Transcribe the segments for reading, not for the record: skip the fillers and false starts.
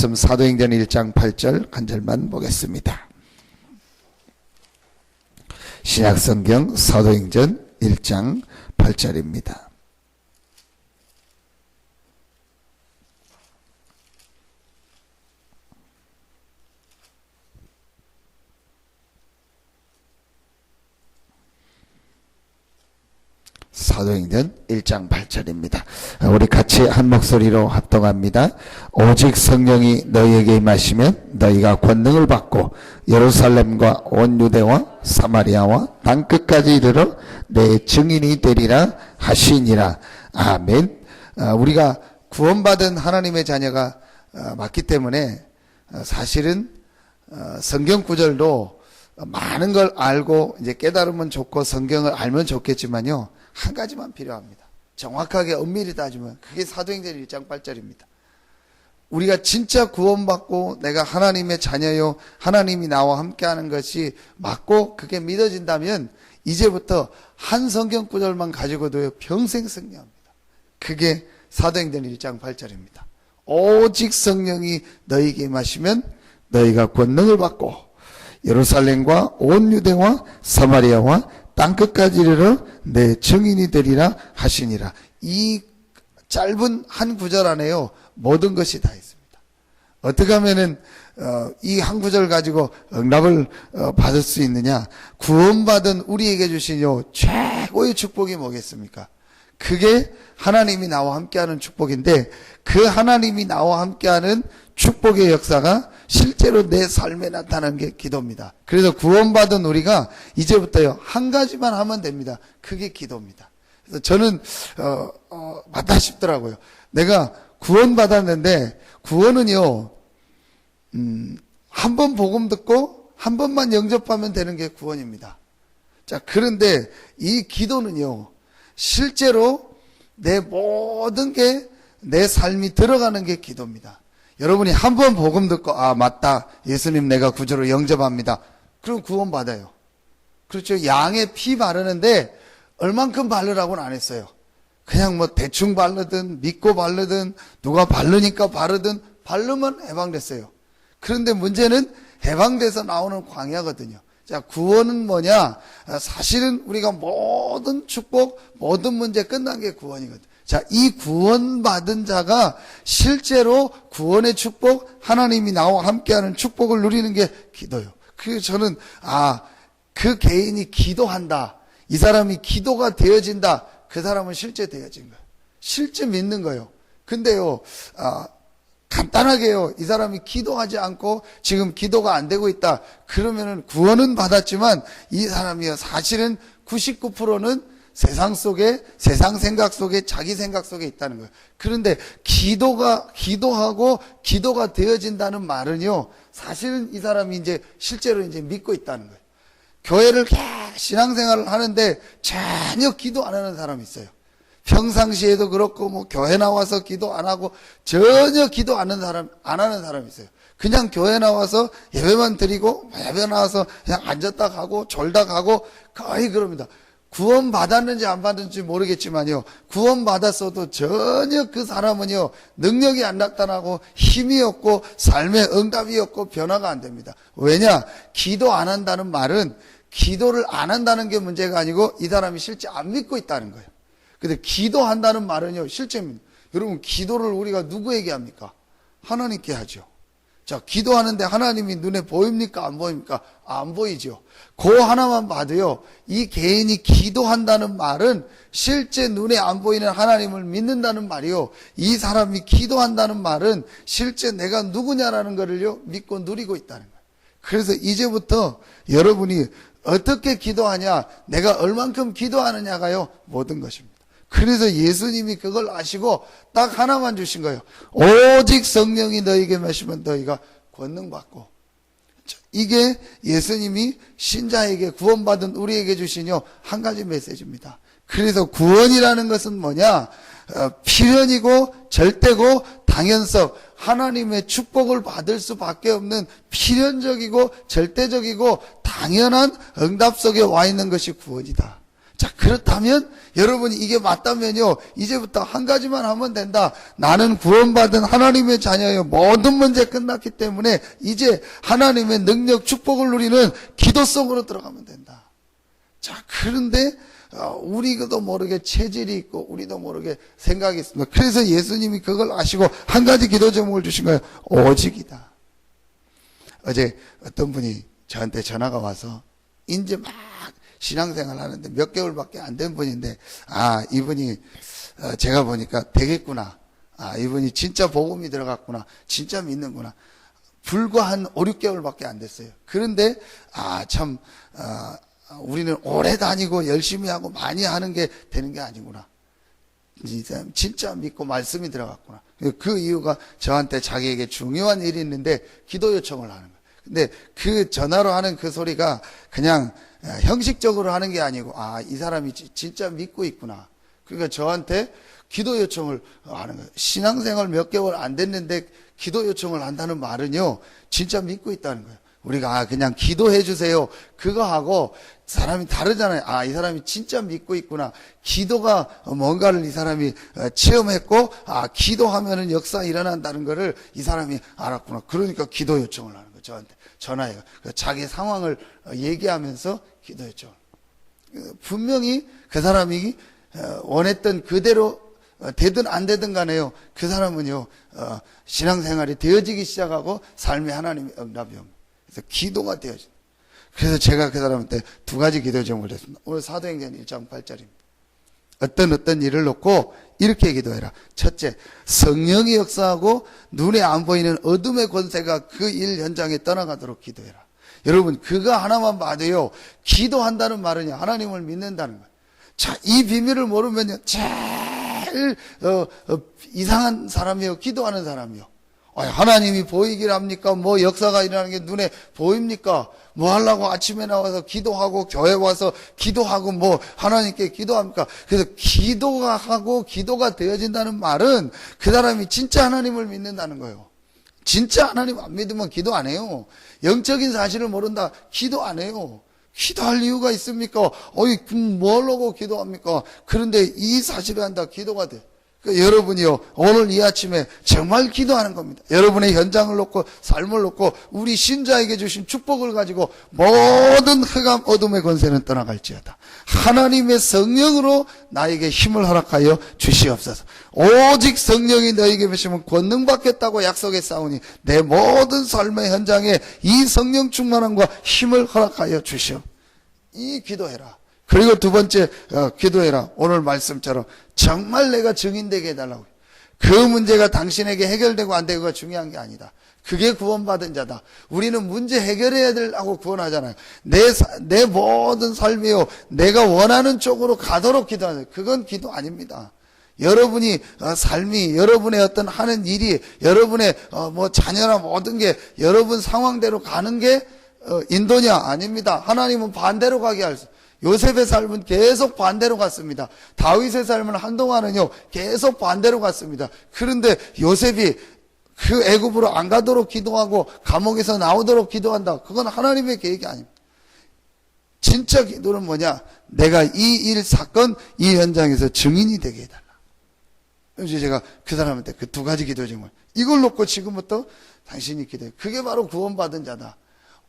말씀 사도행전 1장 8절 한 절만 보겠습니다. 신약성경 사도행전 1장 8절입니다. 사도행전 1장 8절입니다. 우리 같이 한 목소리로 합동합니다. 오직 성령이 너희에게 임하시면 너희가 권능을 받고 예루살렘과 온 유대와 사마리아와 땅끝까지 이르러 내 증인이 되리라 하시니라. 아멘. 우리가 구원받은 하나님의 자녀가 맞기 때문에 사실은 성경 구절도 많은 걸 알고 이제 깨달으면 좋고 성경을 알면 좋겠지만요, 한 가지만 필요합니다. 정확하게 엄밀히 따지면 그게 사도행전 1장 8절입니다. 우리가 진짜 구원받고 내가 하나님의 자녀요, 하나님이 나와 함께하는 것이 맞고 그게 믿어진다면 이제부터 한 성경 구절만 가지고도 평생 승리합니다. 그게 사도행전 1장 8절입니다. 오직 성령이 너희에게 임하시면 너희가 권능을 받고 예루살렘과 온 유대와 사마리아와 땅끝까지 이르러 내 증인이 되리라 하시니라. 이 짧은 한 구절 안에요, 모든 것이 다 있습니다. 어떻게 하면은 이 한 구절 가지고 응답을 받을 수 있느냐? 구원받은 우리에게 주신 요 최고의 축복이 뭐겠습니까? 그게 하나님이 나와 함께하는 축복인데, 그 하나님이 나와 함께하는 축복의 역사가 실제로 내 삶에 나타나는 게 기도입니다. 그래서 구원받은 우리가 이제부터요, 한 가지만 하면 됩니다. 그게 기도입니다. 그래서 저는 맞다 싶더라고요. 내가 구원받았는데 구원은요, 한 번 복음 듣고 한 번만 영접하면 되는 게 구원입니다. 자, 그런데 이 기도는요, 실제로 내 모든 게, 내 삶이 들어가는 게 기도입니다. 여러분이 한 번 복음 듣고, 아, 맞다, 예수님 내가 구주로 영접합니다. 그럼 구원 받아요. 그렇죠. 양의 피 바르는데 얼만큼 바르라고는 안 했어요. 그냥 뭐 대충 바르든 믿고 바르든 누가 바르니까 바르든 바르면 해방됐어요. 그런데 문제는 해방돼서 나오는 광야거든요. 자, 구원은 뭐냐? 사실은 우리가 모든 축복, 모든 문제 끝난 게 구원이거든요. 자, 이 구원받은 자가 실제로 구원의 축복, 하나님이 나와 함께하는 축복을 누리는 게 기도예요. 그래서 저는, 그 개인이 기도한다, 이 사람이 기도가 되어진다, 그 사람은 실제 되어진 거예요. 실제 믿는 거예요. 근데요, 간단하게요, 이 사람이 기도하지 않고 지금 기도가 안 되고 있다, 그러면은 구원은 받았지만 이 사람이요, 사실은 99%는 세상 속에, 세상 생각 속에, 자기 생각 속에 있다는 거예요. 그런데 기도하고 기도가 되어진다는 말은요, 사실은 이 사람이 이제 실제로 이제 믿고 있다는 거예요. 교회를 신앙생활을 하는데 전혀 기도 안 하는 사람이 있어요. 평상시에도 그렇고, 뭐, 교회 나와서 기도 안 하고, 전혀 기도 안 하는 사람이 있어요. 그냥 교회 나와서 예배만 드리고, 예배 나와서 그냥 앉았다 가고, 졸다 가고, 거의 그럽니다. 구원 받았는지 안 받았는지 모르겠지만요, 구원 받았어도 전혀 그 사람은요, 능력이 안 나타나고, 힘이 없고, 삶의 응답이 없고, 변화가 안 됩니다. 왜냐? 기도 안 한다는 말은, 기도를 안 한다는 게 문제가 아니고, 이 사람이 실제 안 믿고 있다는 거예요. 근데 기도한다는 말은요, 실제입니다. 여러분, 기도를 우리가 누구에게 합니까? 하나님께 하죠. 자, 기도하는데 하나님이 눈에 보입니까? 안 보입니까? 안 보이죠. 그 하나만 봐도요, 이 개인이 기도한다는 말은 실제 눈에 안 보이는 하나님을 믿는다는 말이요, 이 사람이 기도한다는 말은 실제 내가 누구냐라는 것을요, 믿고 누리고 있다는 거예요. 그래서 이제부터 여러분이 어떻게 기도하냐, 내가 얼만큼 기도하느냐가요, 모든 것입니다. 그래서 예수님이 그걸 아시고 딱 하나만 주신 거예요. 오직 성령이 너희에게 임하시면 너희가 권능 받고. 이게 예수님이 신자에게, 구원받은 우리에게 주신 한 가지 메시지입니다. 그래서 구원이라는 것은 뭐냐? 필연이고 절대고 당연성, 하나님의 축복을 받을 수밖에 없는 필연적이고 절대적이고 당연한 응답 속에 와 있는 것이 구원이다. 자, 그렇다면 여러분이 이게 맞다면요, 이제부터 한 가지만 하면 된다. 나는 구원받은 하나님의 자녀예요. 모든 문제 끝났기 때문에 이제 하나님의 능력, 축복을 누리는 기도 속으로 들어가면 된다. 자, 그런데 우리도 모르게 체질이 있고 우리도 모르게 생각이 있습니다. 그래서 예수님이 그걸 아시고 한 가지 기도 제목을 주신 거예요. 오직이다. 어제 어떤 분이 저한테 전화가 와서 이제 막 신앙생활 하는데 몇 개월밖에 안 된 분인데, 이분이 제가 보니까 되겠구나. 이분이 진짜 복음이 들어갔구나. 진짜 믿는구나. 불과 한 5, 6개월밖에 안 됐어요. 그런데 참 우리는 오래 다니고 열심히 하고 많이 하는 게 되는 게 아니구나. 진짜 믿고 말씀이 들어갔구나. 그 이유가 저한테 자기에게 중요한 일이 있는데 기도 요청을 하는 거예요. 근데 그 전화로 하는 그 소리가 그냥 형식적으로 하는 게 아니고, 이 사람이 진짜 믿고 있구나. 그러니까 저한테 기도 요청을 하는 거예요. 신앙생활 몇 개월 안 됐는데 기도 요청을 한다는 말은요, 진짜 믿고 있다는 거예요. 우리가 그냥 기도해 주세요, 그거 하고 사람이 다르잖아요. 이 사람이 진짜 믿고 있구나. 기도가 뭔가를 이 사람이 체험했고, 기도하면은 역사 일어난다는 거를 이 사람이 알았구나. 그러니까 기도 요청을 하는 거예요. 저한테 전화해요. 자기 상황을 얘기하면서 기도 요청. 분명히 그 사람이 원했던 그대로 되든 안 되든 간에요, 그 사람은요, 신앙생활이 되어지기 시작하고 삶에 하나님의 응답이 옵니다. 그래서 기도가 되어진다. 그래서 제가 그 사람한테 두 가지 기도 제목을 했습니다. 오늘 사도행전 1장 8절입니다. 어떤 일을 놓고 이렇게 기도해라. 첫째, 성령이 역사하고 눈에 안 보이는 어둠의 권세가 그 일 현장에 떠나가도록 기도해라. 여러분, 그거 하나만 봐도요, 기도한다는 말은요, 하나님을 믿는다는 거예요. 자, 이 비밀을 모르면요, 제일 이상한 사람이요, 기도하는 사람이요. 하나님이 보이길 합니까? 뭐 역사가 일어나는 게 눈에 보입니까? 뭐 하려고 아침에 나와서 기도하고 교회 와서 기도하고 뭐 하나님께 기도합니까? 그래서 기도가 하고 기도가 되어진다는 말은 그 사람이 진짜 하나님을 믿는다는 거예요. 진짜 하나님 안 믿으면 기도 안 해요. 영적인 사실을 모른다, 기도 안 해요. 기도할 이유가 있습니까? 뭐라고 기도합니까? 그런데 이 사실을 한다, 기도가 돼. 여러분이요, 오늘 이 아침에 정말 기도하는 겁니다. 여러분의 현장을 놓고 삶을 놓고 우리 신자에게 주신 축복을 가지고 모든 흑암 어둠의 권세는 떠나갈지어다. 하나님의 성령으로 나에게 힘을 허락하여 주시옵소서. 오직 성령이 너에게 계시면 권능 받겠다고 약속했사오니 내 모든 삶의 현장에 이 성령 충만함과 힘을 허락하여 주시오. 이 기도해라. 그리고 두 번째, 기도해라. 오늘 말씀처럼 정말 내가 증인되게 해달라고. 그 문제가 당신에게 해결되고 안 되고가 중요한 게 아니다. 그게 구원받은 자다. 우리는 문제 해결해야 되려고 구원하잖아요. 내 모든 삶이요, 내가 원하는 쪽으로 가도록 기도하세요. 그건 기도 아닙니다. 여러분이 삶이, 여러분의 어떤 하는 일이, 여러분의 뭐 자녀나 모든 게 여러분 상황대로 가는 게 인도냐? 아닙니다. 하나님은 반대로 가게 할 수. 요셉의 삶은 계속 반대로 갔습니다. 다윗의 삶은 한동안은요, 계속 반대로 갔습니다. 그런데 요셉이 그 애굽으로 안 가도록 기도하고 감옥에서 나오도록 기도한다. 그건 하나님의 계획이 아닙니다. 진짜 기도는 뭐냐? 내가 이 일 사건, 이 현장에서 증인이 되게 해달라. 그래서 제가 그 사람한테 그 두 가지 기도 제목, 이걸 놓고 지금부터 당신이 기도해. 그게 바로 구원받은 자다.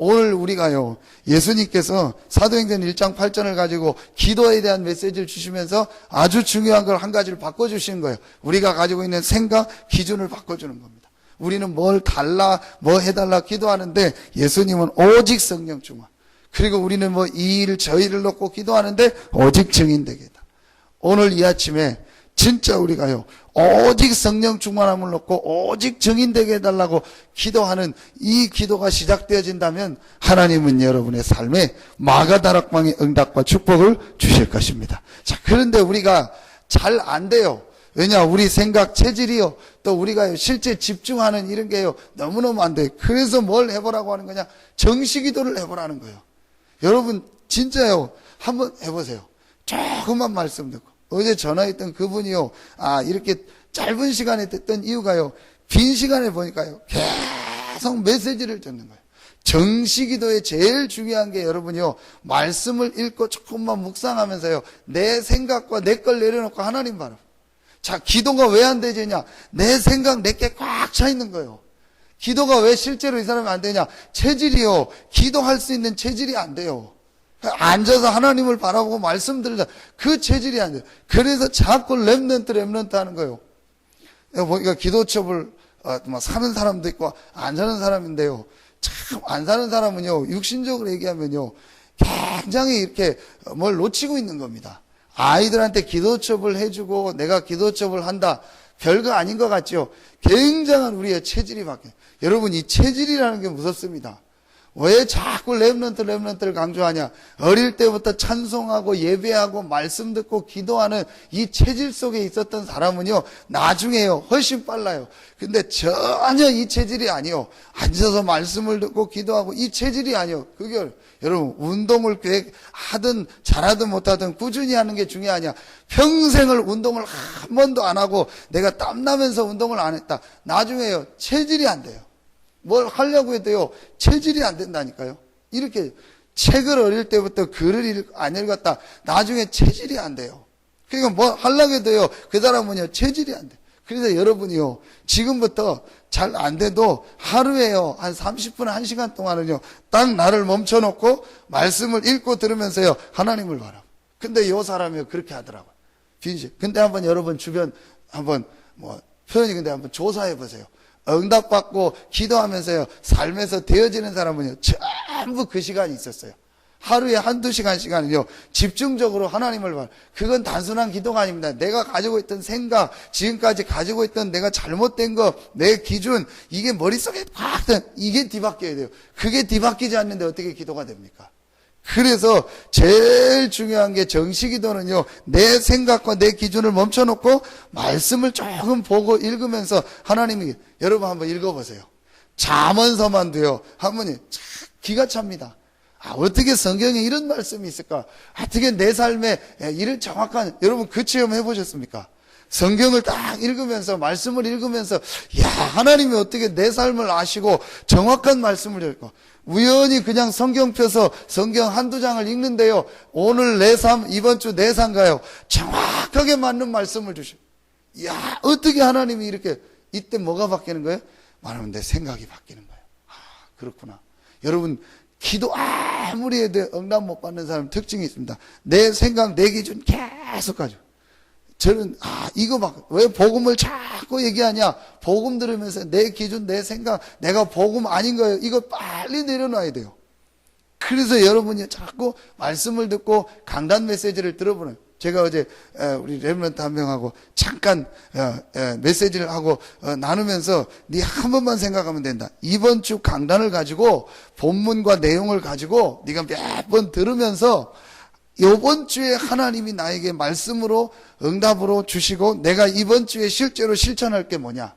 오늘 우리가요, 예수님께서 사도행전 1장 8절을 가지고 기도에 대한 메시지를 주시면서 아주 중요한 걸 한 가지를 바꿔주시는 거예요. 우리가 가지고 있는 생각, 기준을 바꿔주는 겁니다. 우리는 뭘 달라, 뭐 해달라 기도하는데 예수님은 오직 성령 충만. 그리고 우리는 뭐 이 일, 저 일을 놓고 기도하는데 오직 증인되게 해다. 오늘 이 아침에 진짜 우리가요, 오직 성령 충만함을 놓고 오직 증인되게 해달라고 기도하는 이 기도가 시작되어진다면 하나님은 여러분의 삶에 마가다락방의 응답과 축복을 주실 것입니다. 자, 그런데 우리가 잘 안 돼요. 왜냐? 우리 생각 체질이요, 또 우리가 실제 집중하는 이런 게요, 너무너무 안 돼요. 그래서 뭘 해보라고 하는 거냐? 정시기도를 해보라는 거예요. 여러분 진짜요, 한번 해보세요. 조금만 말씀 듣고. 어제 전화했던 그분이요, 이렇게 짧은 시간에 듣던 이유가요, 빈 시간에 보니까요, 계속 메시지를 듣는 거예요. 정시기도의 제일 중요한 게 여러분이요, 말씀을 읽고 조금만 묵상하면서요, 내 생각과 내 걸 내려놓고 하나님 바라. 자, 기도가 왜 안 되느냐? 내 생각, 내게 꽉 차 있는 거예요. 기도가 왜 실제로 이 사람이 안 되냐? 체질이요, 기도할 수 있는 체질이 안 돼요. 앉아서 하나님을 바라보고 말씀 들으자, 그 체질이 안 돼요. 그래서 자꾸 렘넌트 하는 거예요. 보니까 기도첩을 사는 사람도 있고 안 사는 사람인데요, 참 안 사는 사람은요, 육신적으로 얘기하면요, 굉장히 이렇게 뭘 놓치고 있는 겁니다. 아이들한테 기도첩을 해주고 내가 기도첩을 한다, 별거 아닌 것 같죠? 굉장한 우리의 체질이 바뀌어요. 여러분, 이 체질이라는 게 무섭습니다. 왜 자꾸 렘넌트를 강조하냐? 어릴 때부터 찬송하고 예배하고 말씀 듣고 기도하는 이 체질 속에 있었던 사람은요, 나중에요, 훨씬 빨라요. 근데 전혀 이 체질이 아니요, 앉아서 말씀을 듣고 기도하고 이 체질이 아니요. 그게 여러분, 운동을 계획하든 잘하든 못하든 꾸준히 하는 게 중요하냐? 평생을 운동을 한 번도 안 하고 내가 땀나면서 운동을 안 했다, 나중에요, 체질이 안 돼요. 뭘 하려고 해도요, 체질이 안 된다니까요. 이렇게 책을 어릴 때부터 글을 안 읽었다, 나중에 체질이 안 돼요. 그러니까 뭐 하려고 해도요, 그 사람은요, 체질이 안 돼. 그래서 여러분이요, 지금부터 잘 안 돼도 하루에요, 한 30분, 1시간 동안은요, 딱 나를 멈춰놓고 말씀을 읽고 들으면서요, 하나님을 바라. 근데 요 사람이요, 그렇게 하더라고요. 근데 한번 여러분 주변 한번 표현이 근데 한번 조사해 보세요. 응답받고 기도하면서요, 삶에서 되어지는 사람은요, 전부 그 시간이 있었어요. 하루에 한두 시간은요, 집중적으로 하나님을 봐. 그건 단순한 기도가 아닙니다. 내가 가지고 있던 생각, 지금까지 가지고 있던 내가 잘못된 거, 내 기준, 이게 머릿속에 팍, 이게 뒤바뀌어야 돼요. 그게 뒤바뀌지 않는데 어떻게 기도가 됩니까? 그래서 제일 중요한 게 정시기도는요, 내 생각과 내 기준을 멈춰놓고 말씀을 조금 보고 읽으면서 하나님이, 여러분 한번 읽어보세요. 잠언서만 돼요. 한번이 기가 찹니다. 어떻게 성경에 이런 말씀이 있을까? 어떻게 내 삶에 이런 정확한, 여러분 그 체험 해보셨습니까? 성경을 딱 읽으면서, 말씀을 읽으면서, 야, 하나님이 어떻게 내 삶을 아시고 정확한 말씀을 읽고, 우연히 그냥 성경 펴서 성경 한두 장을 읽는데요, 오늘 내 삶, 이번 주 내 삶 가요, 정확하게 맞는 말씀을 주셔. 야, 어떻게 하나님이 이렇게, 이때 뭐가 바뀌는 거예요? 말하면 내 생각이 바뀌는 거예요. 그렇구나. 여러분, 기도 아무리 해도 응답 못 받는 사람 특징이 있습니다. 내 생각, 내 기준 계속 가지고. 저는 이거 막 왜 복음을 자꾸 얘기하냐? 복음 들으면서 내 기준, 내 생각, 내가 복음 아닌 거예요. 이거 빨리 내려놔야 돼요. 그래서 여러분이 자꾸 말씀을 듣고 강단 메시지를 들어보는. 제가 어제 우리 렘넌트 한 명하고 잠깐 메시지를 하고 나누면서 네 한 번만 생각하면 된다. 이번 주 강단을 가지고 본문과 내용을 가지고 네가 몇 번 들으면서 이번 주에 하나님이 나에게 말씀으로 응답으로 주시고 내가 이번 주에 실제로 실천할 게 뭐냐.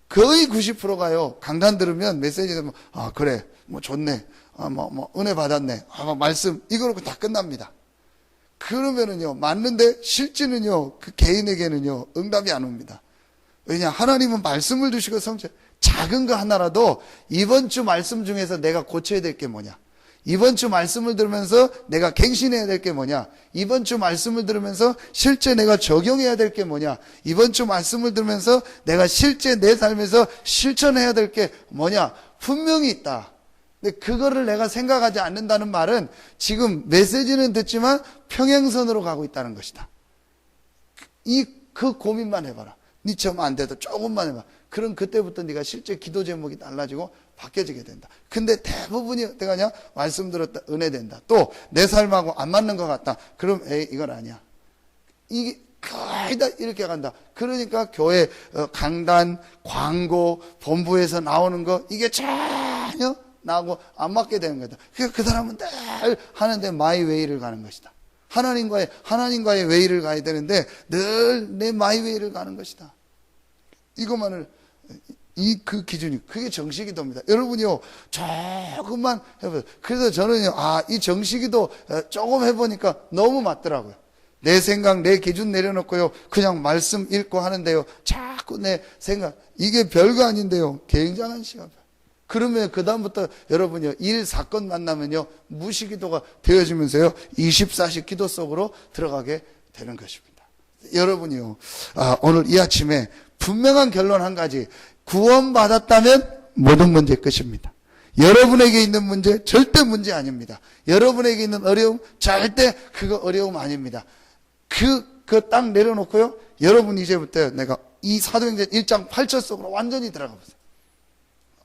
거의 90%가요. 강단 들으면 메시지 들으면 그래, 좋네, 은혜 받았네, 말씀 이거로 다 끝납니다. 그러면은요, 맞는데 실제는요, 그 개인에게는요, 응답이 안 옵니다. 왜냐, 하나님은 말씀을 주시고 성취, 작은 거 하나라도 이번 주 말씀 중에서 내가 고쳐야 될 게 뭐냐? 이번 주 말씀을 들으면서 내가 갱신해야 될 게 뭐냐? 이번 주 말씀을 들으면서 실제 내가 적용해야 될 게 뭐냐? 이번 주 말씀을 들으면서 내가 실제 내 삶에서 실천해야 될 게 뭐냐? 분명히 있다. 근데 그거를 내가 생각하지 않는다는 말은 지금 메시지는 듣지만 평행선으로 가고 있다는 것이다. 그 고민만 해봐라. 네 점 안 돼도 조금만 해봐. 그럼 그때부터 네가 실제 기도 제목이 달라지고 바뀌어지게 된다. 근데 대부분이 어떻게 하냐? 말씀 들었다, 은혜 된다. 또 내 삶하고 안 맞는 것 같다. 그럼 이건 아니야. 이게 거의 다 이렇게 간다. 그러니까 교회 강단, 광고, 본부에서 나오는 거 이게 전혀 나하고 안 맞게 되는 거다. 그러니까 그 사람은 늘 하는데 마이 웨이를 가는 것이다. 하나님과의 웨이를 가야 되는데 늘 내 마이 웨이를 가는 것이다. 이것만을 그 기준이, 그게 정시기도입니다. 여러분이요, 조금만 해보세요. 그래서 저는요, 이 정시기도 조금 해보니까 너무 맞더라고요. 내 생각, 내 기준 내려놓고요, 그냥 말씀 읽고 하는데요, 자꾸 내 생각, 이게 별거 아닌데요, 굉장한 시간. 그러면 그다음부터 여러분요, 일, 사건 만나면요, 무시기도가 되어지면서요, 24시 기도 속으로 들어가게 되는 것입니다. 여러분이요, 오늘 이 아침에 분명한 결론 한 가지, 구원받았다면 모든 문제 끝입니다. 여러분에게 있는 문제 절대 문제 아닙니다. 여러분에게 있는 어려움 절대 그거 어려움 아닙니다. 그 딱 내려놓고요, 여러분 이제부터 내가 이 사도행전 1장 8절 속으로 완전히 들어가 보세요.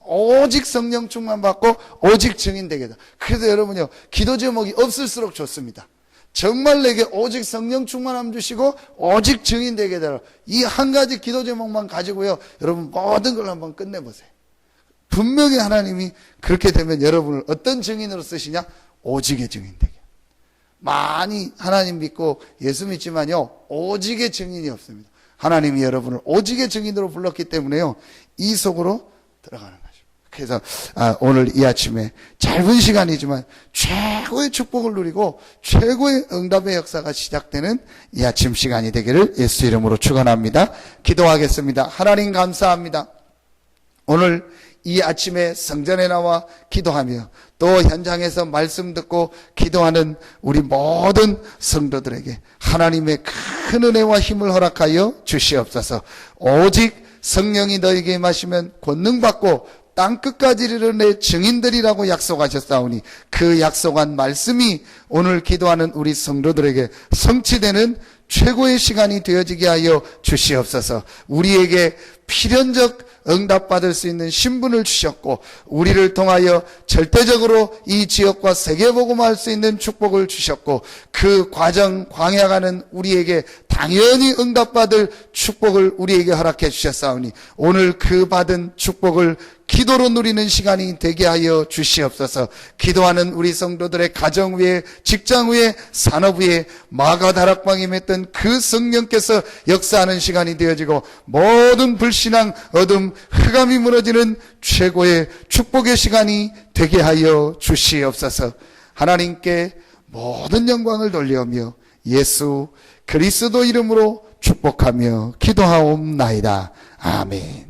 오직 성령 충만 받고 오직 증인 되게 다. 그래서 여러분요, 기도 제목이 없을수록 좋습니다. 정말 내게 오직 성령 충만함 주시고 오직 증인 되게 되라. 이 한 가지 기도 제목만 가지고요, 여러분 모든 걸 한번 끝내보세요. 분명히 하나님이 그렇게 되면 여러분을 어떤 증인으로 쓰시냐? 오직의 증인 되게. 많이 하나님 믿고 예수 믿지만요, 오직의 증인이 없습니다. 하나님이 여러분을 오직의 증인으로 불렀기 때문에요, 이 속으로 들어가는 거죠. 그래서 오늘 이 아침에 짧은 시간이지만 최고의 축복을 누리고 최고의 응답의 역사가 시작되는 이 아침 시간이 되기를 예수 이름으로 축원합니다. 기도하겠습니다. 하나님 감사합니다. 오늘 이 아침에 성전에 나와 기도하며 또 현장에서 말씀 듣고 기도하는 우리 모든 성도들에게 하나님의 큰 은혜와 힘을 허락하여 주시옵소서. 오직 성령이 너에게 임하시면 권능받고 땅끝까지 이르러 내 증인들이라고 약속하셨사오니 그 약속한 말씀이 오늘 기도하는 우리 성도들에게 성취되는 최고의 시간이 되어지게 하여 주시옵소서. 우리에게 필연적 응답받을 수 있는 신분을 주셨고 우리를 통하여 절대적으로 이 지역과 세계복음화할 수 있는 축복을 주셨고 그 과정 광야가는 우리에게 당연히 응답받을 축복을 우리에게 허락해 주셨사오니 오늘 그 받은 축복을 기도로 누리는 시간이 되게 하여 주시옵소서. 기도하는 우리 성도들의 가정 위에, 직장 위에, 산업 위에 마가다락방에 맺던 그 성령께서 역사하는 시간이 되어지고 모든 불신앙, 어둠, 흑암이 무너지는 최고의 축복의 시간이 되게 하여 주시옵소서. 하나님께 모든 영광을 돌려오며 예수 그리스도 이름으로 축복하며 기도하옵나이다. 아멘.